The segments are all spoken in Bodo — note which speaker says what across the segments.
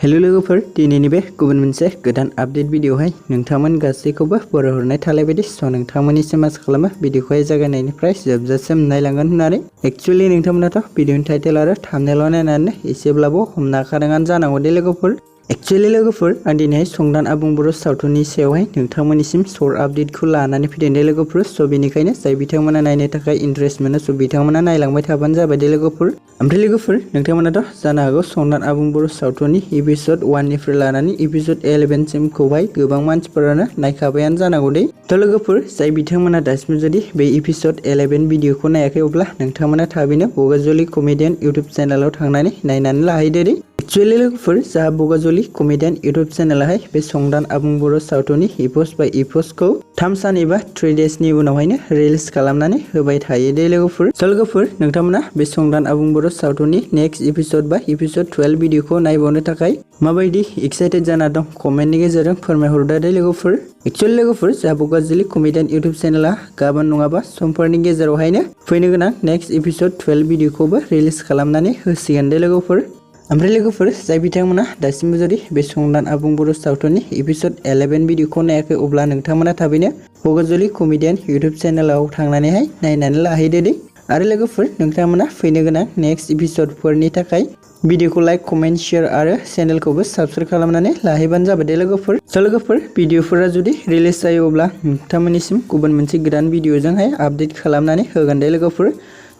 Speaker 1: हेलो लोगोफोर दिनैनि बे गुबुन मोनसे गोदान आपडेट भिडिअहाय नोंथांमोन गासैखौबो बरायहरनाय थालायबायदि नोंथांमोननिसिम आसा खालामो भिडिअखौहाय जागायनायनिफ्राय जोबजासिम नायलांगोन होननानै एक्चुअली नोंथांमोनाथ' भिडिअनि टाइटेल आरो थाम्बनेइल नायनानै एसेब्लाबो हमनो हाखादोंआनो जानांगौ दे लोगोफोर। एक्चुअली लोगोफोर आं दिनैहाय संदान आबुं बर' सावथुननि सायावहाय नोंथांमोननिसिम सर्ट आपडेटखौ लानानै फैदों दे लोगोफोर। स' बेनिखायनो जाय बिथांमोना नायनो थाखाय इन्ट्रेस्ट मोनो स' बिथांमोना नायलांबाय थाबानो जाबाय दे लोगोफोर। ओमफ्राय लोगोफोर नोंथांमोनाथ' जानो हागौ संदान आबुं बर' सावथुननि एपिसोड 1 निफ्राय लानानै एपिसोड 11 सिमखौहाय गोबां मानसिफोरानो नायखाबायानो जानांगौ दे। थ' लोगोफोर जाय बिथांमोना दासिम जुदि बे एपिसोड 11 भिडिअखौ नायाखै अब्ला नोंथांमोना थाबैनो बगाजुलि कमेडियान इउटुब चेनेलाव थांनानै नायनानै लाहैदो दे। एक्चुअली लोगोफोर जा बगाजुलि कमेडियान इउटुब चेनेलाहाय बे संदान आबुं बर' सावथुननि एपिसोड बाय एपिसोडखौ 3 सान एबा 3 डेजनि उनावहायनो रिलिज खालामनानै होबाय थायो दे लोगोफोर। स' लोगोफोर नोंथांमोना बे संदान आबुं बर' सावथुननि नेक्स्ट एपिसोड बा एपिसोड 12 भिडिअखौ नायबावनो थाखाय माबायदि एक्साइटेड जाना दं कमेन्टनि गेजेरजों फोरमायहरदो दे लोगोफोर। एक्चुअली लोगोफोर जा बगाजुलि कमेडियान इउटुब चेनेला गाबोन नङाबा समफोरनि गेजेरावहायनो फैनो गोनां नेक्स्ट एपिसोड 12 भिडिअखौबो रिलिज खालामनानै होसिगोन दे लोगोफोर। ओमफ्राय लोगोफोर जाय बिथांमोना दासिमबो जुदि बे संदान आबुं बर' सावथुननि एपिसोड 11 भिडिअखौ नायाखै अब्ला नोंथांमोना थाबैनो बगाजुलि कमेडियान इउटुब चेनेलाव थांनानैहाय नायनानै लाहैदो दे। आरो लोगोफोर नोंथांमोना फैनो गोनां नेक्स्ट एपिसोडफोरनि थाखाय भिडिअखौ लाइक कमेन्ट शेयार आरो चेनेलखौबो साबस्क्राइब खालामनानै लाहैबानो जाबाय दे लोगोफोर। स' लोगोफोर भिडिअफोरा जुदि रिलिज जायो अब्ला नोंथांमोननिसिम गुबुन मोनसे गोदान भिडिअजोंहाय आपडेट खालामनानै होगोन दे लोगोफोर।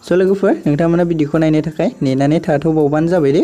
Speaker 1: स' लोगोफोर नोंथांमोना भिडिअखौ नायनो थाखाय नेनानै थाथ'बावबानो जाबाय दे।